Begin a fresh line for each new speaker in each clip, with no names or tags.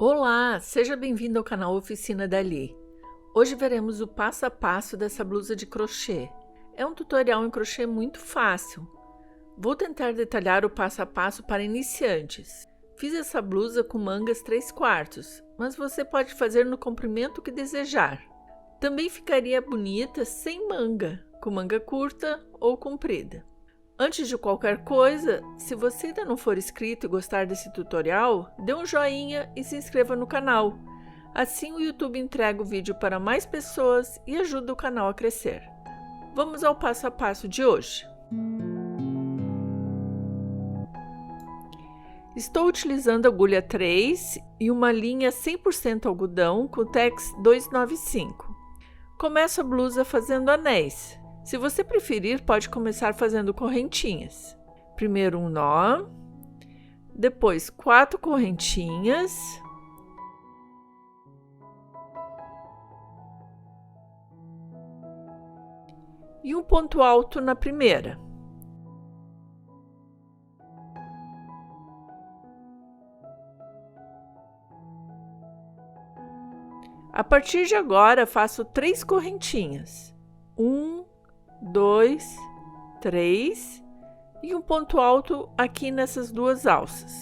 Olá, seja bem-vindo ao canal Oficina Dali. Hoje veremos o passo a passo dessa blusa de crochê. É um tutorial em crochê muito fácil. Vou tentar detalhar o passo a passo para iniciantes. Fiz essa blusa com mangas 3/4, mas você pode fazer no comprimento que desejar. Também ficaria bonita sem manga, com manga curta ou comprida. Antes de qualquer coisa, se você ainda não for inscrito e gostar desse tutorial, dê um joinha e se inscreva no canal. Assim o YouTube entrega o vídeo para mais pessoas e ajuda o canal a crescer. Vamos ao passo a passo de hoje. Estou utilizando agulha 3 e uma linha 100% algodão com Tex 295. Começo a blusa fazendo anéis. Se você preferir, pode começar fazendo correntinhas. Primeiro um nó, depois 4 correntinhas, e um ponto alto na primeira. A partir de agora, faço 3 correntinhas. 1, 2, 3 e um ponto alto aqui nessas duas alças.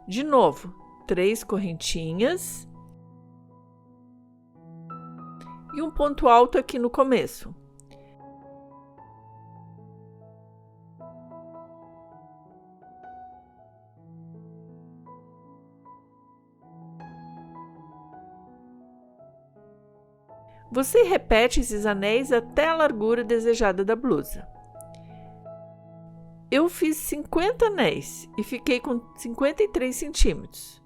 De novo, 3 correntinhas e um ponto alto aqui no começo. Você repete esses anéis até a largura desejada da blusa. Eu fiz 50 anéis e fiquei com 53 centímetros.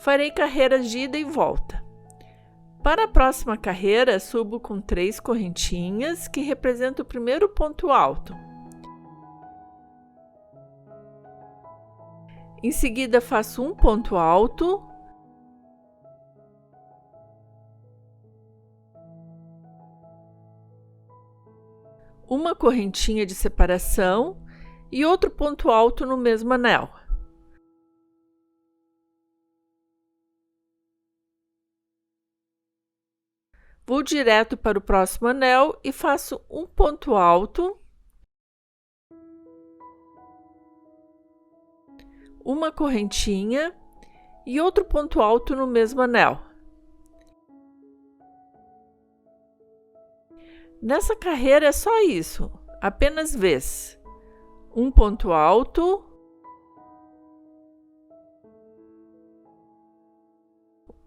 Farei carreiras de ida e volta. Para a próxima carreira, subo com 3 correntinhas, que representam o primeiro ponto alto. Em seguida, faço um ponto alto, uma correntinha de separação e outro ponto alto no mesmo anel. Vou direto para o próximo anel e faço um ponto alto, uma correntinha e outro ponto alto no mesmo anel. Nessa carreira é só isso, apenas vez. Um ponto alto,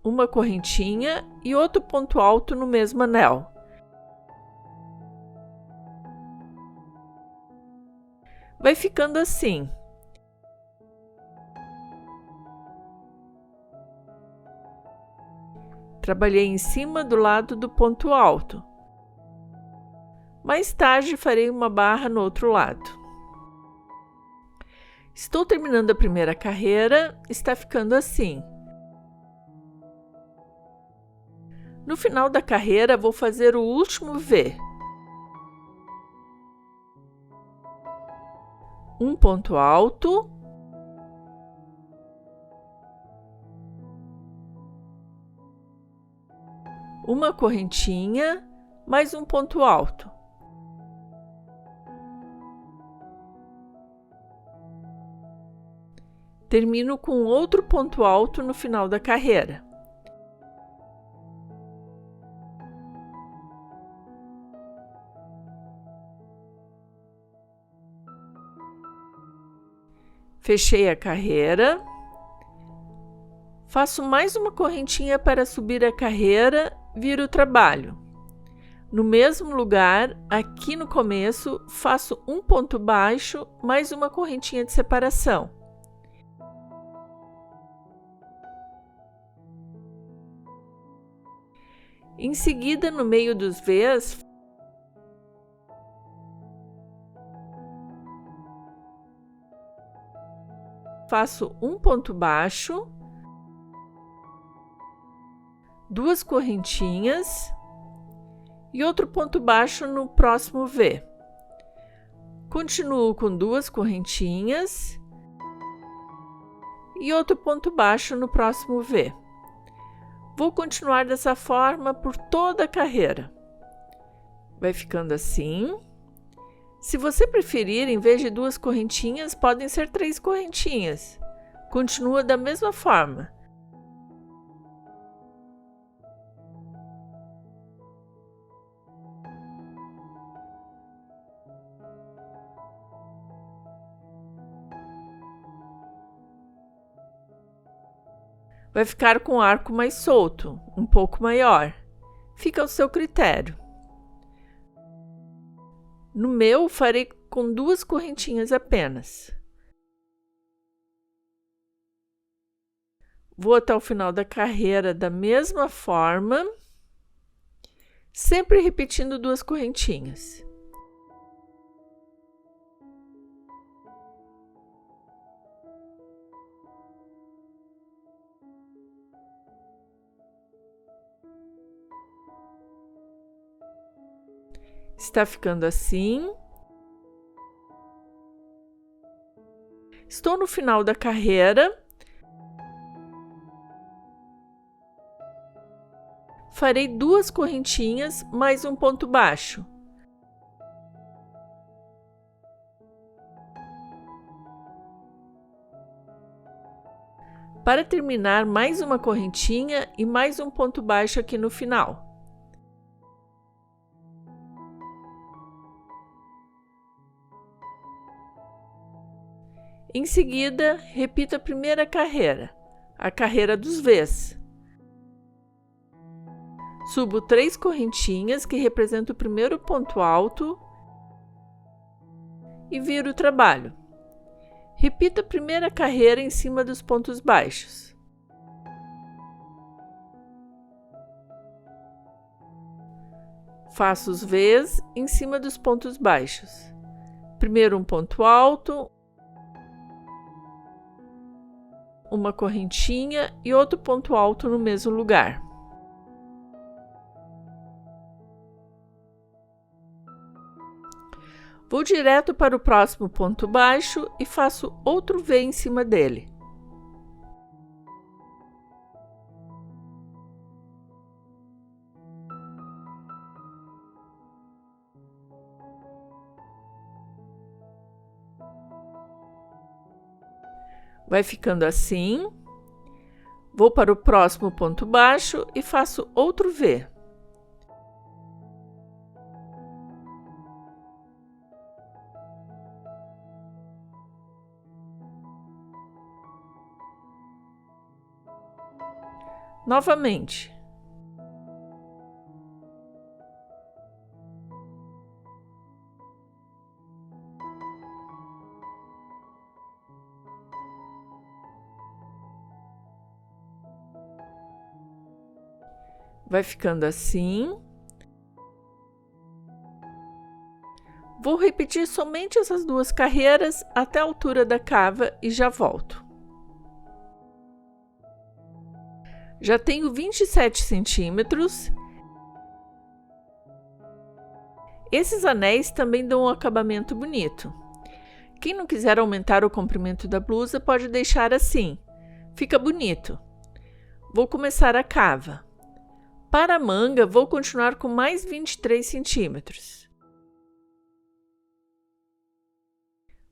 uma correntinha e outro ponto alto no mesmo anel. Vai ficando assim. Trabalhei em cima do lado do ponto alto. Mais tarde farei uma barra no outro lado. Estou terminando a primeira carreira, está ficando assim. No final da carreira, vou fazer o último V. Um ponto alto, uma correntinha, mais um ponto alto. Termino com outro ponto alto no final da carreira. Fechei a carreira, faço mais uma correntinha para subir a carreira, viro o trabalho. No mesmo lugar, aqui no começo, faço um ponto baixo mais uma correntinha de separação. Em seguida, no meio dos V's, faço um ponto baixo, duas correntinhas e outro ponto baixo no próximo V. Continuo com duas correntinhas e outro ponto baixo no próximo V. Vou continuar dessa forma por toda a carreira. Vai ficando assim. Se você preferir, em vez de duas correntinhas, podem ser 3 correntinhas. Continua da mesma forma. Vai ficar com o arco mais solto, um pouco maior. Fica ao seu critério. No meu, farei com 2 correntinhas apenas. Vou até o final da carreira da mesma forma, sempre repetindo 2 correntinhas. Está ficando assim. Estou no final da carreira. Farei 2 correntinhas mais um ponto baixo. Para terminar, mais uma correntinha e mais um ponto baixo aqui no final. Em seguida, repito a primeira carreira, a carreira dos V's. Subo 3 correntinhas que representam o primeiro ponto alto e viro o trabalho. Repito a primeira carreira em cima dos pontos baixos. Faço os V's em cima dos pontos baixos. Primeiro um ponto alto, uma correntinha e outro ponto alto no mesmo lugar. Vou direto para o próximo ponto baixo e faço outro V em cima dele. Vai ficando assim. Vou para o próximo ponto baixo e faço outro V. Novamente. Vai ficando assim. Vou repetir somente essas 2 carreiras até a altura da cava e já volto. Já tenho 27 centímetros. Esses anéis também dão um acabamento bonito. Quem não quiser aumentar o comprimento da blusa pode deixar assim. Fica bonito. Vou começar a cava. Para a manga, vou continuar com mais 23 centímetros.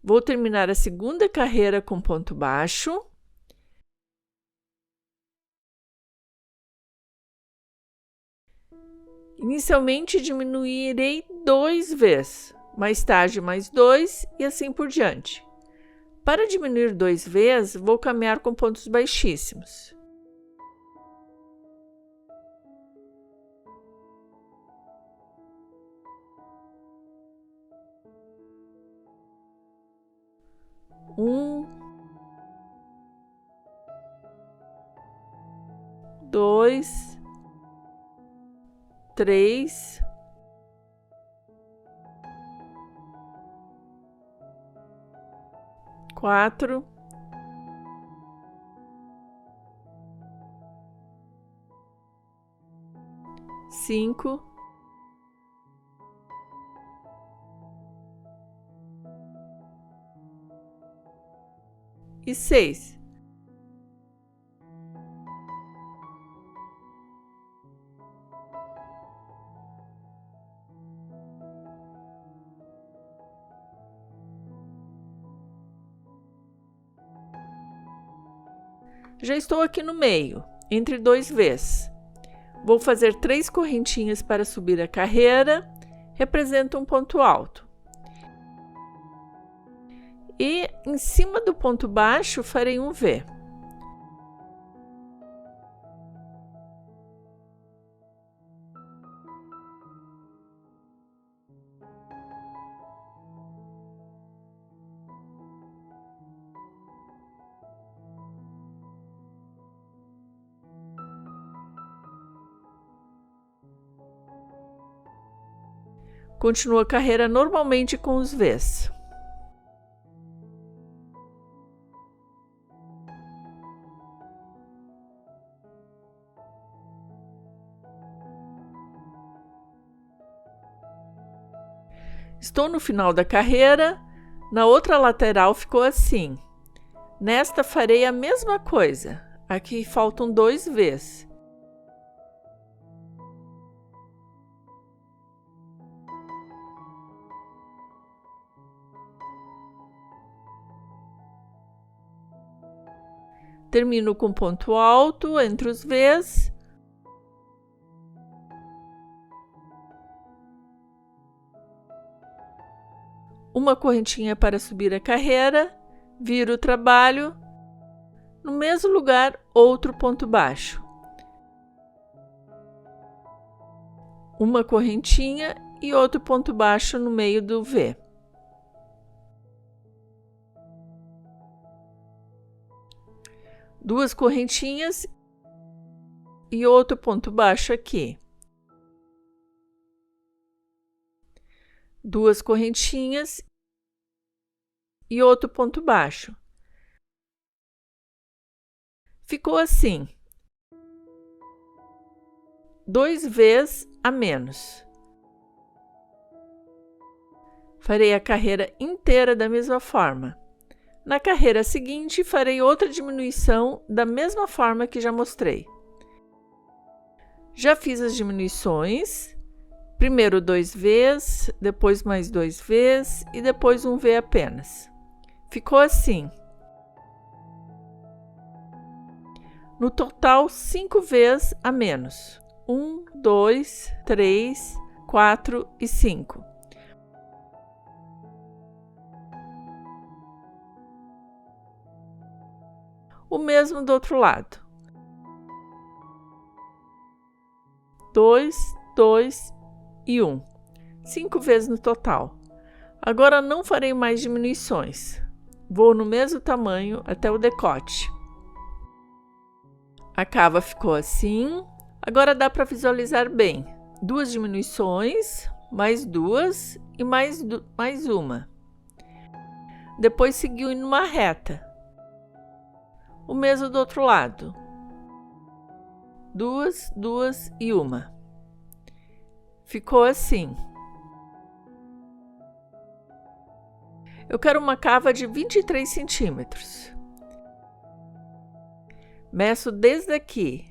Vou terminar a segunda carreira com ponto baixo. Inicialmente, diminuirei 2 V's, mais tarde mais 2 e assim por diante. Para diminuir 2 V's, vou caminhar com pontos baixíssimos. 1, 2, 3, 4, 5, 6. Já estou aqui no meio, entre 2 Vs. Vou fazer 3 correntinhas para subir a carreira, representa um ponto alto. E em cima do ponto baixo farei um V. Continua a carreira normalmente com os Vs. Estou no final da carreira, na outra lateral ficou assim. Nesta farei a mesma coisa, aqui faltam 2 Vs. Termino com ponto alto entre os Vs. Uma correntinha para subir a carreira, viro o trabalho, no mesmo lugar outro ponto baixo. Uma correntinha e outro ponto baixo no meio do V. Duas correntinhas e outro ponto baixo aqui. Duas correntinhas e outro ponto baixo. Ficou assim. 2 Vs a menos. Farei a carreira inteira da mesma forma. Na carreira seguinte, farei outra diminuição da mesma forma que já mostrei. Já fiz as diminuições. Primeiro 2 Vs, depois mais 2 Vs e depois um V apenas. Ficou assim. No total, 5 Vs a menos. 1, 2, 3, 4 e 5. O mesmo do outro lado. 2, 2 e 1. 5 vezes no total. Agora não farei mais diminuições. Vou no mesmo tamanho até o decote. A cava ficou assim. Agora dá para visualizar bem. 2 diminuições, mais 2 e mais uma. Depois seguiu em uma reta. O mesmo do outro lado. 2, 2 e uma. Ficou assim. Eu quero uma cava de 23 centímetros. Meço desde aqui.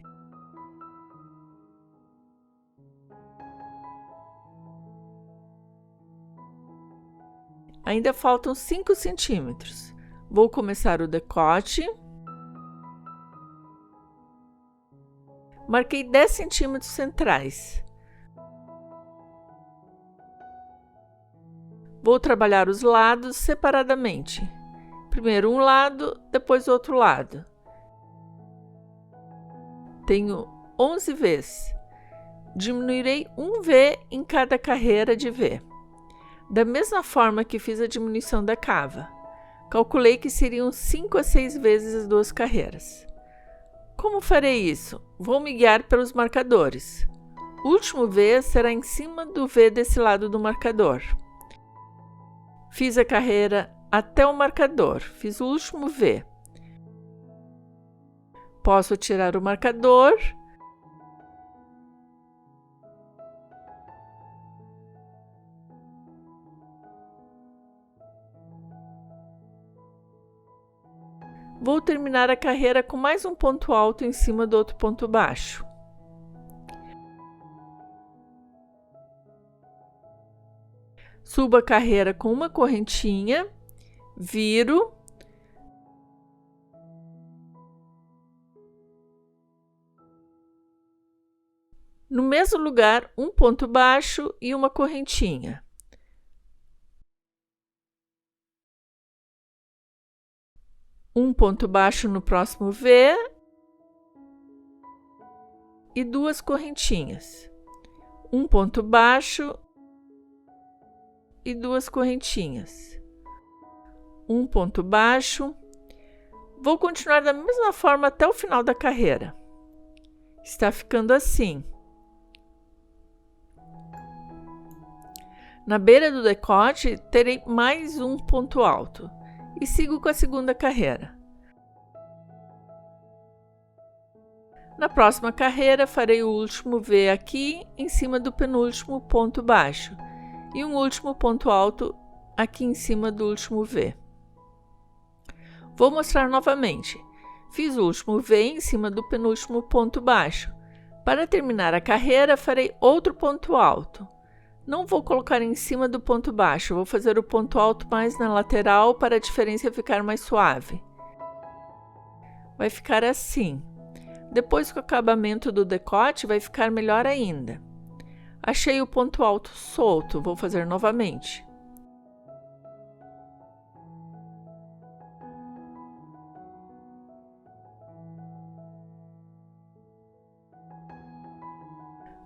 Ainda faltam 5 centímetros. Vou começar o decote. Marquei 10 centímetros centrais. Vou trabalhar os lados separadamente. Primeiro um lado, depois o outro lado. Tenho 11 Vs. Diminuirei um V em cada carreira de V. Da mesma forma que fiz a diminuição da cava. Calculei que seriam 5 a 6 vezes as 2 carreiras. Como farei isso? Vou me guiar pelos marcadores. O último V será em cima do V desse lado do marcador. Fiz a carreira até o marcador, fiz o último V. Posso tirar o marcador. Vou terminar a carreira com mais um ponto alto em cima do outro ponto baixo. Subo a carreira com uma correntinha, viro. No mesmo lugar, um ponto baixo e uma correntinha. Um ponto baixo no próximo V e 2 correntinhas. Um ponto baixo e 2 correntinhas. Um ponto baixo. Vou continuar da mesma forma até o final da carreira. Está ficando assim. Na beira do decote, terei mais um ponto alto. E sigo com a segunda carreira. Na próxima carreira, farei o último V aqui em cima do penúltimo ponto baixo e um último ponto alto aqui em cima do último V. Vou mostrar novamente. Fiz o último V em cima do penúltimo ponto baixo. Para terminar a carreira, farei outro ponto alto. Não vou colocar em cima do ponto baixo, vou fazer o ponto alto mais na lateral para a diferença ficar mais suave. Vai ficar assim. Depois com o acabamento do decote vai ficar melhor ainda. Achei o ponto alto solto, vou fazer novamente.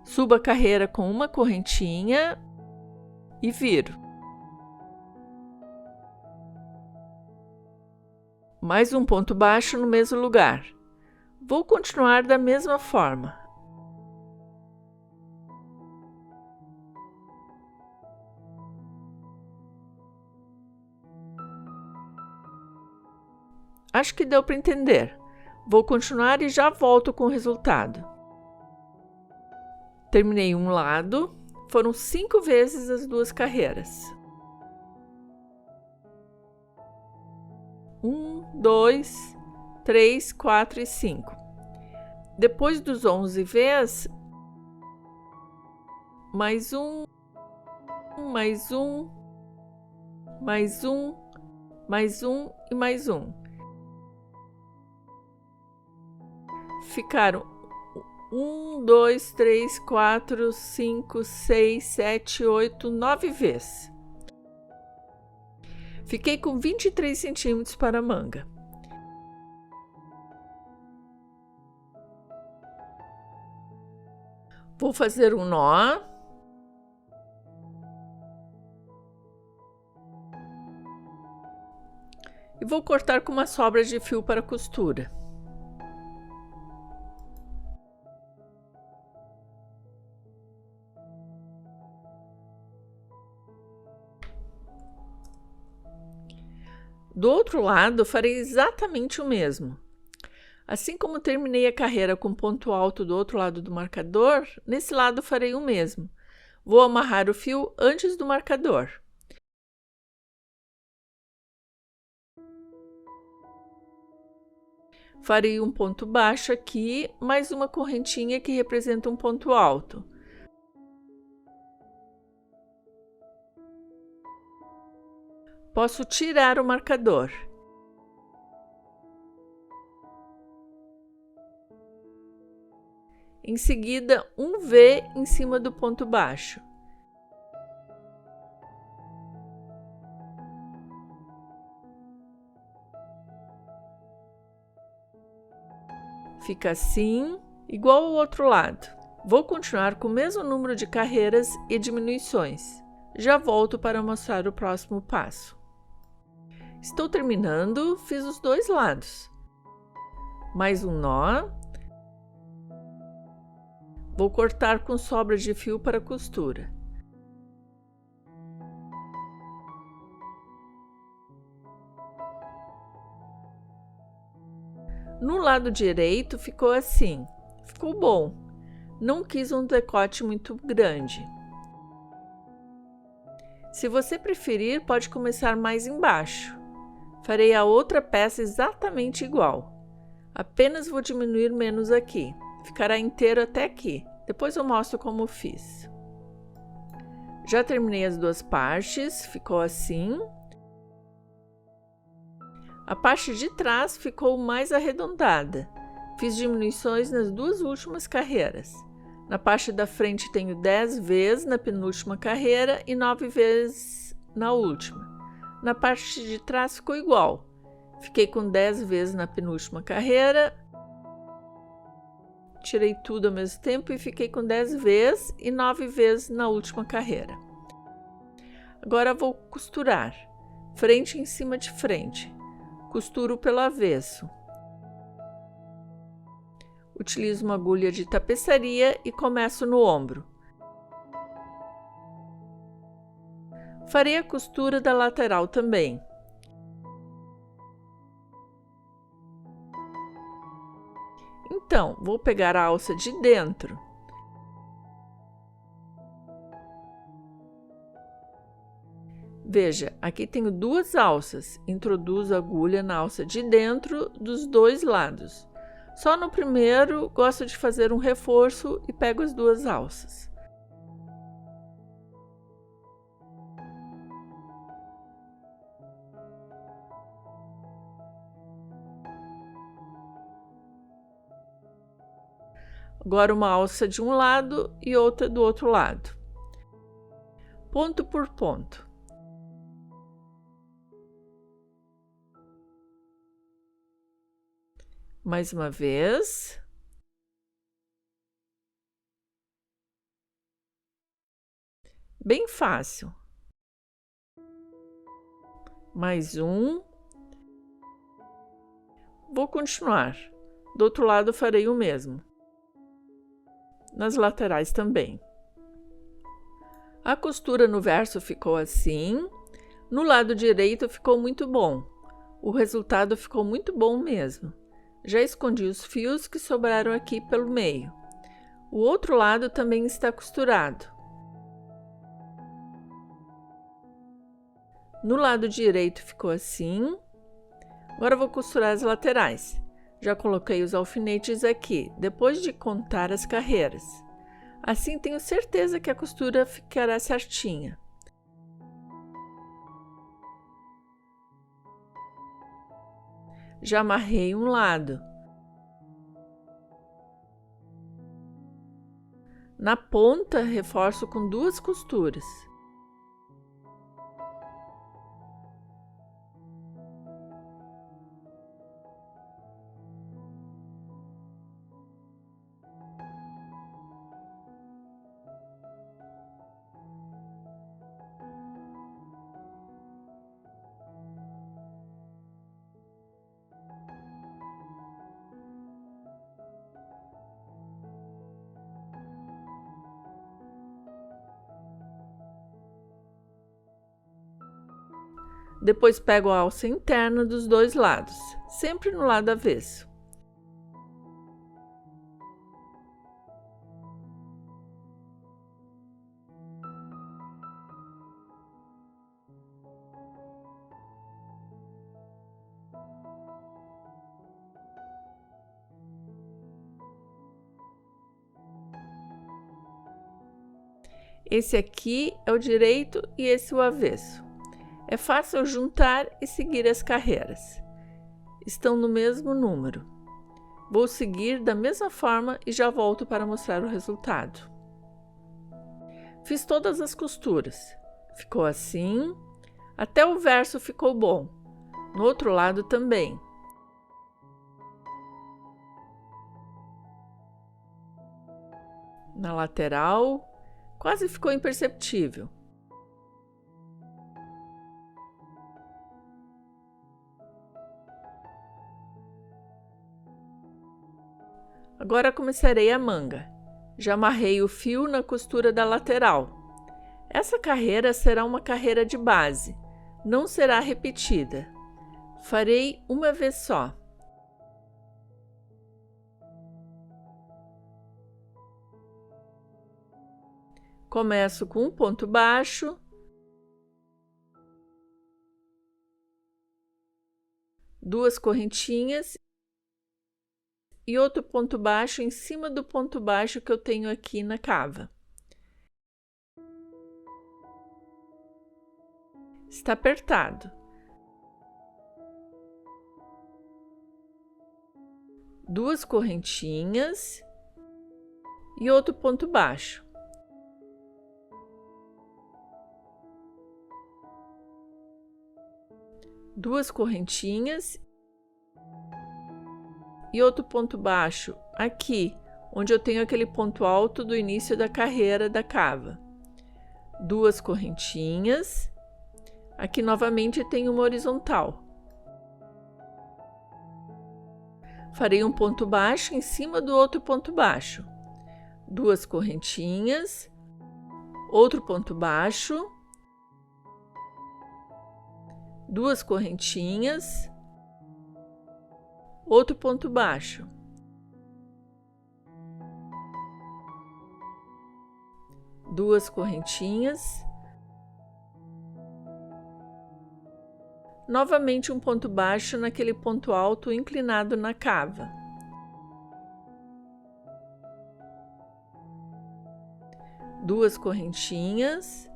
Subo a carreira com uma correntinha e viro. Mais um ponto baixo no mesmo lugar. Vou continuar da mesma forma. Acho que deu para entender. Vou continuar e já volto com o resultado. Terminei um lado, foram 5 vezes as 2 carreiras. 1, 2, 3, 4 e 5. Depois dos 11 Vs, mais um, mais um, mais um, mais um e mais um. Ficaram 1, 2, 3, 4, 5, 6, 7, 8, 9 Vs. Fiquei com 23 centímetros para a manga. Vou fazer um nó. E vou cortar com uma sobra de fio para costura. Do outro lado, farei exatamente o mesmo. Assim como terminei a carreira com ponto alto do outro lado do marcador, nesse lado farei o mesmo. Vou amarrar o fio antes do marcador. Farei um ponto baixo aqui, mais uma correntinha que representa um ponto alto. Posso tirar o marcador. Em seguida, um V em cima do ponto baixo. Fica assim, igual ao outro lado. Vou continuar com o mesmo número de carreiras e diminuições. Já volto para mostrar o próximo passo. Estou terminando, fiz os dois lados. Mais um nó. Vou cortar com sobra de fio para costura. No lado direito ficou assim. Ficou bom. Não quis um decote muito grande. Se você preferir, pode começar mais embaixo. Farei a outra peça exatamente igual. Apenas vou diminuir menos aqui. Ficará inteiro até aqui. Depois eu mostro como fiz. Já terminei as duas partes. Ficou assim. A parte de trás ficou mais arredondada. Fiz diminuições nas duas últimas carreiras. Na parte da frente tenho 10 vezes na penúltima carreira e 9 vezes na última. Na parte de trás ficou igual. Fiquei com 10 vezes na penúltima carreira. Tirei tudo ao mesmo tempo e fiquei com 10 vezes e 9 vezes na última carreira. Agora vou costurar. Frente em cima de frente. Costuro pelo avesso. Utilizo uma agulha de tapeçaria e começo no ombro. Farei a costura da lateral também. Então, vou pegar a alça de dentro. Veja, aqui tenho duas alças. Introduzo a agulha na alça de dentro dos dois lados. Só no primeiro, gosto de fazer um reforço e pego as duas alças. Agora uma alça de um lado e outra do outro lado. Ponto por ponto. Mais uma vez. Bem fácil. Mais um. Vou continuar. Do outro lado farei o mesmo. Nas laterais também. A costura no verso ficou assim. No lado direito ficou muito bom. O resultado ficou muito bom mesmo. Já escondi os fios que sobraram aqui pelo meio. O outro lado também está costurado. No lado direito ficou assim. Agora vou costurar as laterais. Já coloquei os alfinetes aqui, depois de contar as carreiras. Assim tenho certeza que a costura ficará certinha. Já amarrei um lado. Na ponta, reforço com duas costuras. Depois pego a alça interna dos dois lados, sempre no lado avesso. Esse aqui é o direito e esse o avesso. É fácil juntar e seguir as carreiras. Estão no mesmo número. Vou seguir da mesma forma e já volto para mostrar o resultado. Fiz todas as costuras. Ficou assim. Até o verso ficou bom. No outro lado também. Na lateral, quase ficou imperceptível. Agora começarei a manga. Já amarrei o fio na costura da lateral. Essa carreira será uma carreira de base, não será repetida. Farei uma vez só. Começo com um ponto baixo, duas correntinhas e outro ponto baixo em cima do ponto baixo que eu tenho aqui na cava. Está apertado. Duas correntinhas e outro ponto baixo. Duas correntinhas e outro ponto baixo aqui, onde eu tenho aquele ponto alto do início da carreira da cava. Duas correntinhas. Aqui novamente tem uma horizontal. Farei um ponto baixo em cima do outro ponto baixo. Duas correntinhas, outro ponto baixo, duas correntinhas, outro ponto baixo. Duas correntinhas. Novamente um ponto baixo naquele ponto alto inclinado na cava. Duas correntinhas.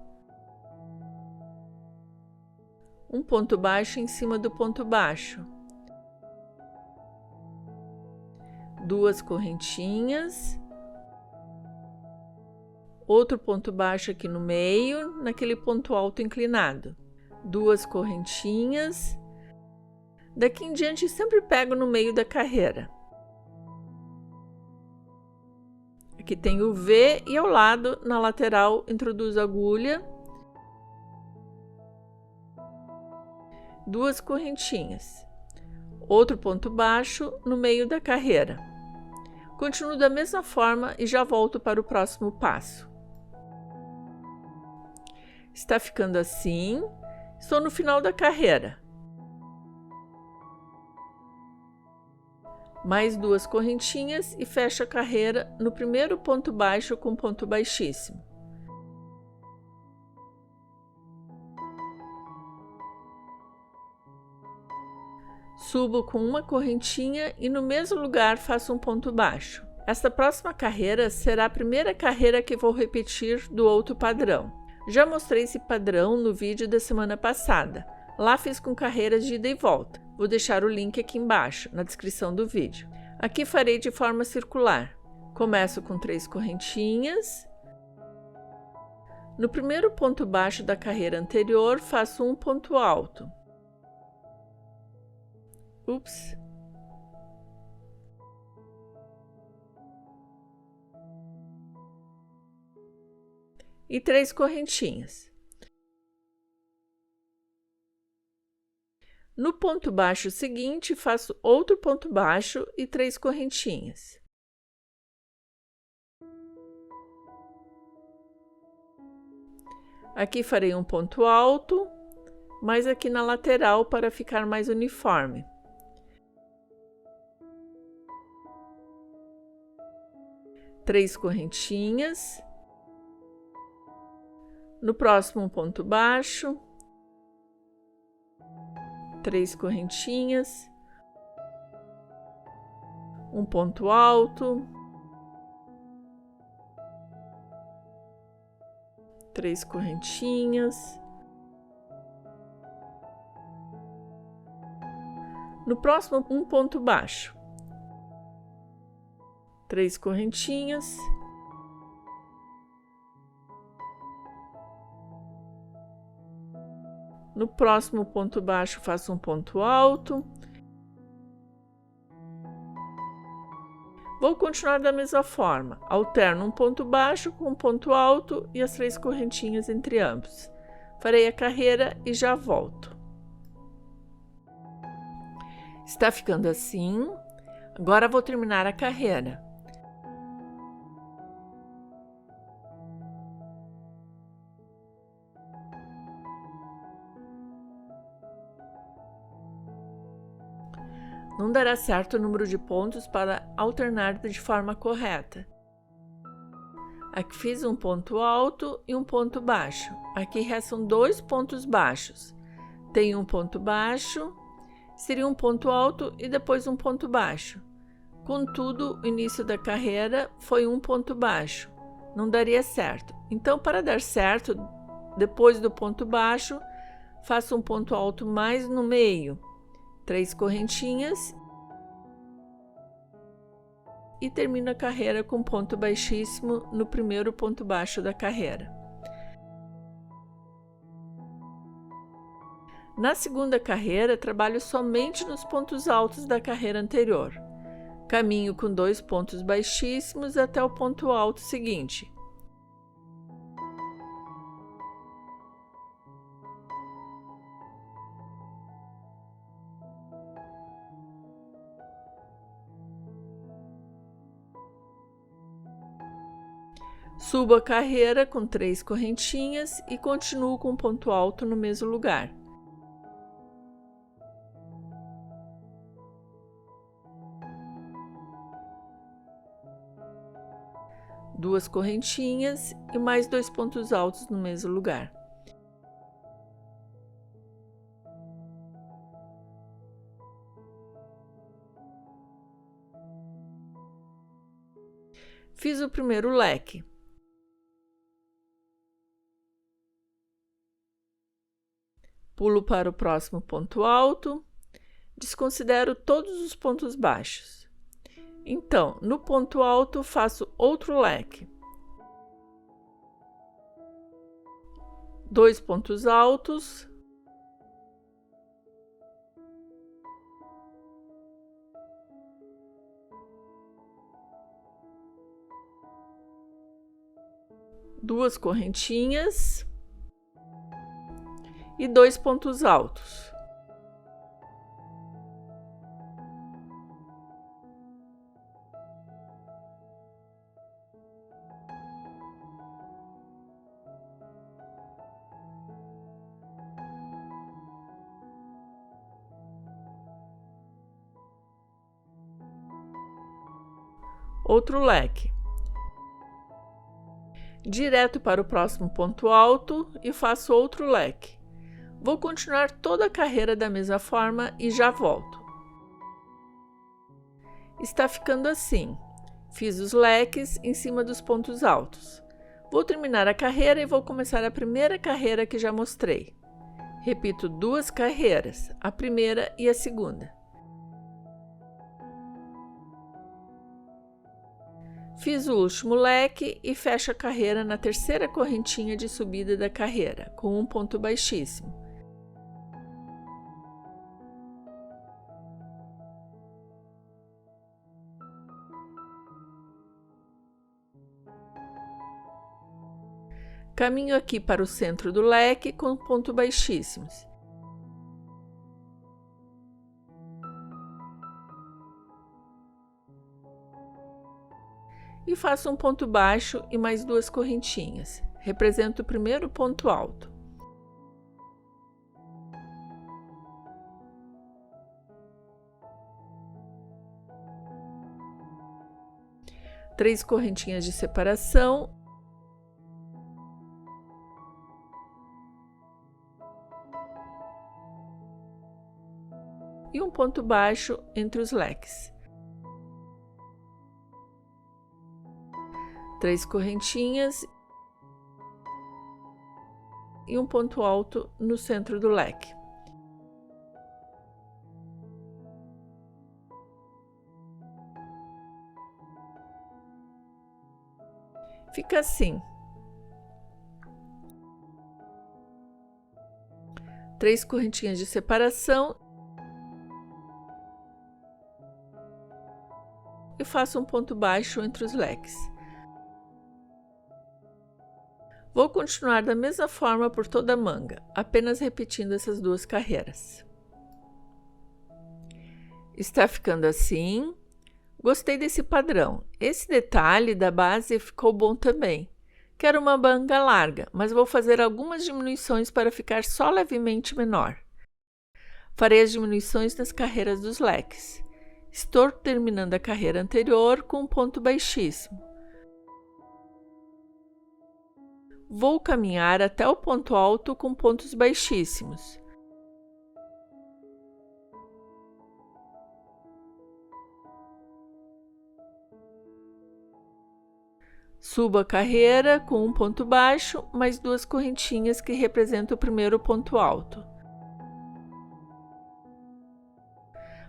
Um ponto baixo em cima do ponto baixo. Duas correntinhas. Outro ponto baixo aqui no meio, naquele ponto alto inclinado. Duas correntinhas. Daqui em diante sempre pego no meio da carreira. Aqui tem o V e ao lado, na lateral, introduzo a agulha. Duas correntinhas. Outro ponto baixo no meio da carreira. Continuo da mesma forma e já volto para o próximo passo. Está ficando assim. Estou no final da carreira. Mais duas correntinhas e fecho a carreira no primeiro ponto baixo com ponto baixíssimo. Subo com uma correntinha e no mesmo lugar faço um ponto baixo. Esta próxima carreira será a primeira carreira que vou repetir do outro padrão. Já mostrei esse padrão no vídeo da semana passada. Lá fiz com carreiras de ida e volta. Vou deixar o link aqui embaixo, na descrição do vídeo. Aqui farei de forma circular. Começo com 3 correntinhas. No primeiro ponto baixo da carreira anterior, faço um ponto alto. Ups! E 3 correntinhas. No ponto baixo seguinte, faço outro ponto baixo e 3 correntinhas. Aqui farei um ponto alto, mas aqui na lateral para ficar mais uniforme. Três correntinhas. No próximo, um ponto baixo, 3 correntinhas, um ponto alto, 3 correntinhas. No próximo, um ponto baixo, 3 correntinhas. No próximo ponto baixo, faço um ponto alto. Vou continuar da mesma forma. Alterno um ponto baixo com um ponto alto e as 3 correntinhas entre ambos. Farei a carreira e já volto. Está ficando assim. Agora vou terminar a carreira. Não dará certo o número de pontos para alternar de forma correta. Aqui fiz um ponto alto e um ponto baixo. Aqui restam 2 pontos baixos. Tenho um ponto baixo, seria um ponto alto e depois um ponto baixo. Contudo, o início da carreira foi um ponto baixo. Não daria certo. Então, para dar certo, depois do ponto baixo, faço um ponto alto mais no meio. 3 correntinhas e termino a carreira com ponto baixíssimo no primeiro ponto baixo da carreira. Na segunda carreira, trabalho somente nos pontos altos da carreira anterior. Caminho com 2 pontos baixíssimos até o ponto alto seguinte. Subo a carreira com 3 correntinhas e continuo com ponto alto no mesmo lugar. Duas correntinhas e mais 2 pontos altos no mesmo lugar. Fiz o primeiro leque. Pulo para o próximo ponto alto, desconsidero todos os pontos baixos. Então, no ponto alto, faço outro leque. 2 pontos altos. Duas correntinhas. E 2 pontos altos. Outro leque. Direto para o próximo ponto alto e faço outro leque. Vou continuar toda a carreira da mesma forma e já volto. Está ficando assim. Fiz os leques em cima dos pontos altos. Vou terminar a carreira e vou começar a primeira carreira que já mostrei. Repito 2 carreiras, a primeira e a segunda. Fiz o último leque e fecho a carreira na terceira correntinha de subida da carreira, com um ponto baixíssimo. Caminho aqui para o centro do leque com pontos baixíssimos. E faço um ponto baixo e mais 2 correntinhas. Representa o primeiro ponto alto. Três correntinhas de separação. E um ponto baixo entre os leques. 3 correntinhas e um ponto alto no centro do leque. Fica assim. 3 correntinhas de separação e faço um ponto baixo entre os leques. Vou continuar da mesma forma por toda a manga, apenas repetindo essas 2 carreiras. Está ficando assim. Gostei desse padrão. Esse detalhe da base ficou bom também. Quero uma manga larga, mas vou fazer algumas diminuições para ficar só levemente menor. Farei as diminuições nas carreiras dos leques. Estou terminando a carreira anterior com um ponto baixíssimo. Vou caminhar até o ponto alto com pontos baixíssimos. Subo a carreira com um ponto baixo, mais 2 correntinhas que representam o primeiro ponto alto.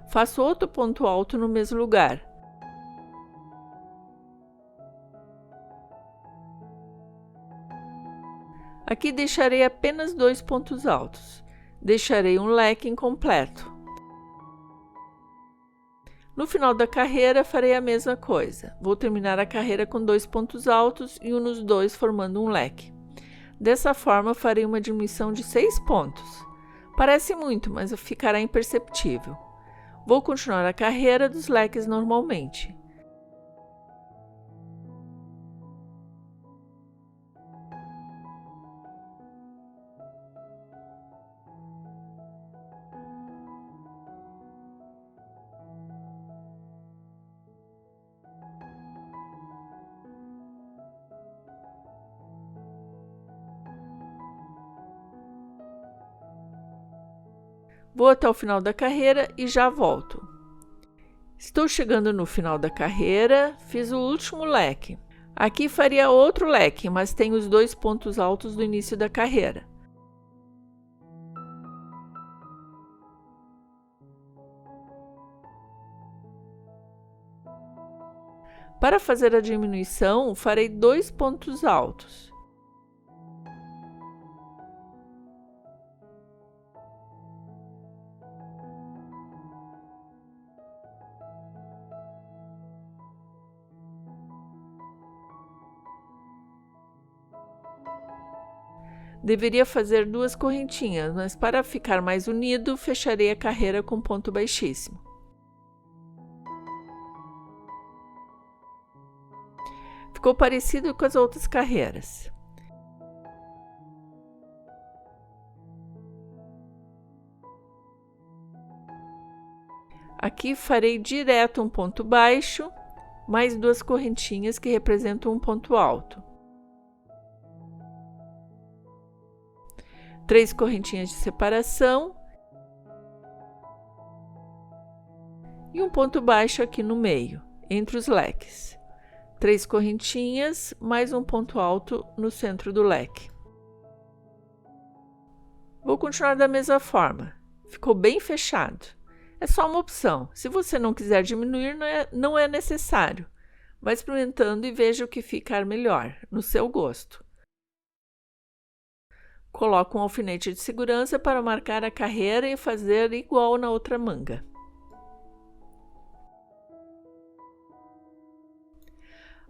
Faço outro ponto alto no mesmo lugar. Aqui deixarei apenas 2 pontos altos. Deixarei um leque incompleto. No final da carreira, farei a mesma coisa. Vou terminar a carreira com 2 pontos altos e uno os dois formando um leque. Dessa forma, farei uma diminuição de 6 pontos. Parece muito, mas ficará imperceptível. Vou continuar a carreira dos leques normalmente. Vou até o final da carreira e já volto. Estou chegando no final da carreira, fiz o último leque. Aqui faria outro leque, mas tenho os 2 pontos altos do início da carreira. Para fazer a diminuição, farei 2 pontos altos. Deveria fazer 2 correntinhas, mas para ficar mais unido, fecharei a carreira com ponto baixíssimo. Ficou parecido com as outras carreiras. Aqui farei direto um ponto baixo, mais 2 correntinhas que representam um ponto alto. 3 correntinhas de separação e um ponto baixo aqui no meio, entre os leques. 3 correntinhas, mais um ponto alto no centro do leque. Vou continuar da mesma forma. Ficou bem fechado. É só uma opção. Se você não quiser diminuir, não é necessário. Vá experimentando e veja o que ficar melhor, no seu gosto. Coloco um alfinete de segurança para marcar a carreira e fazer igual na outra manga.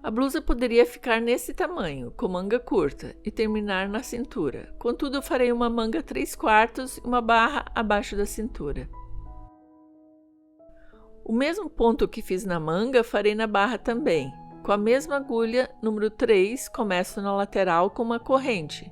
A blusa poderia ficar nesse tamanho, com manga curta, e terminar na cintura. Contudo, farei uma manga 3/4 e uma barra abaixo da cintura. O mesmo ponto que fiz na manga, farei na barra também. Com a mesma agulha, número 3, começo na lateral com uma corrente.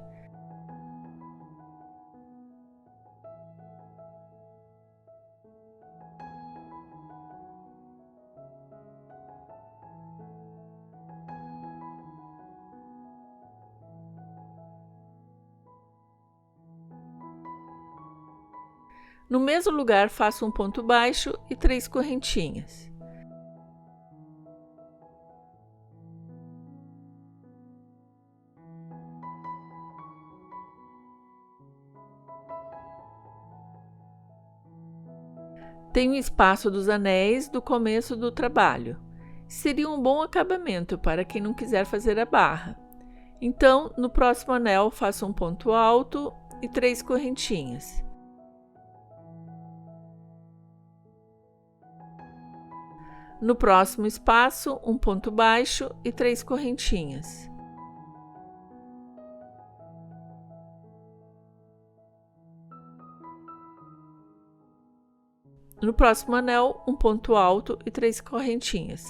No mesmo lugar, faço um ponto baixo e 3 correntinhas. Tenho espaço dos anéis do começo do trabalho. Seria um bom acabamento para quem não quiser fazer a barra. Então, no próximo anel, faço um ponto alto e 3 correntinhas. No próximo espaço, um ponto baixo e 3 correntinhas. No próximo anel, um ponto alto e 3 correntinhas.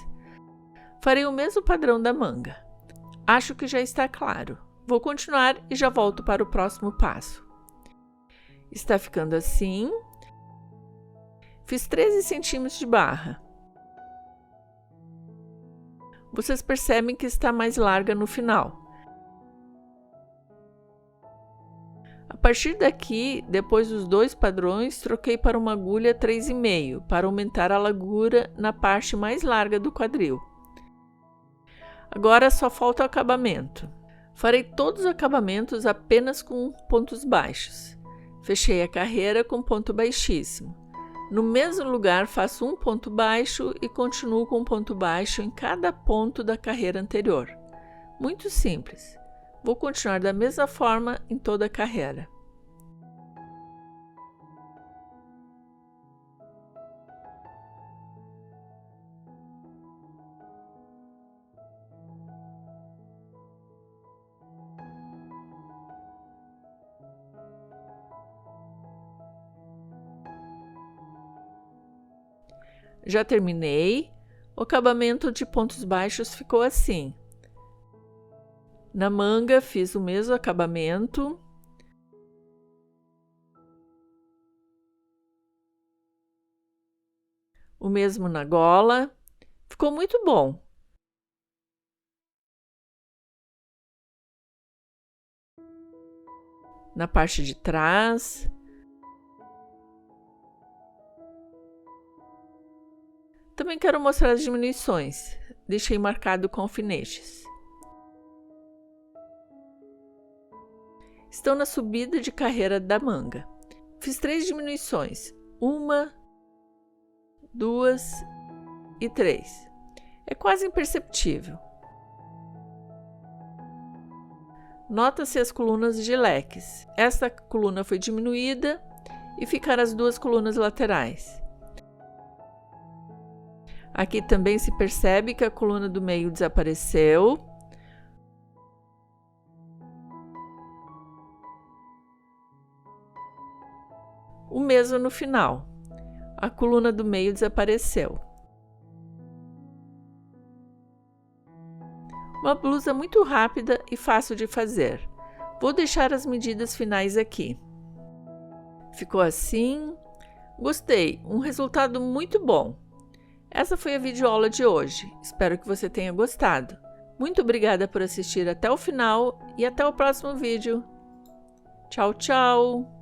Farei o mesmo padrão da manga. Acho que já está claro. Vou continuar e já volto para o próximo passo. Está ficando assim. Fiz 13 centímetros de barra. Vocês percebem que está mais larga no final. A partir daqui, depois dos 2 padrões, troquei para uma agulha 3,5 para aumentar a largura na parte mais larga do quadril. Agora só falta o acabamento. Farei todos os acabamentos apenas com pontos baixos. Fechei a carreira com ponto baixíssimo. No mesmo lugar faço um ponto baixo e continuo com um ponto baixo em cada ponto da carreira anterior. Muito simples. Vou continuar da mesma forma em toda a carreira. Já terminei. O acabamento de pontos baixos ficou assim. Na manga fiz o mesmo acabamento. O mesmo na gola. Ficou muito bom. Na parte de trás. Também quero mostrar as diminuições. Deixei marcado com alfinetes. Estão na subida de carreira da manga. Fiz 3 diminuições. 1, 2 e 3. É quase imperceptível. Nota-se as colunas de leques. Esta coluna foi diminuída e ficaram as 2 colunas laterais. Aqui também se percebe que a coluna do meio desapareceu. O mesmo no final. A coluna do meio desapareceu. Uma blusa muito rápida e fácil de fazer. Vou deixar as medidas finais aqui. Ficou assim. Gostei, um resultado muito bom. Essa foi a videoaula de hoje. Espero que você tenha gostado. Muito obrigada por assistir até o final e até o próximo vídeo. Tchau, tchau!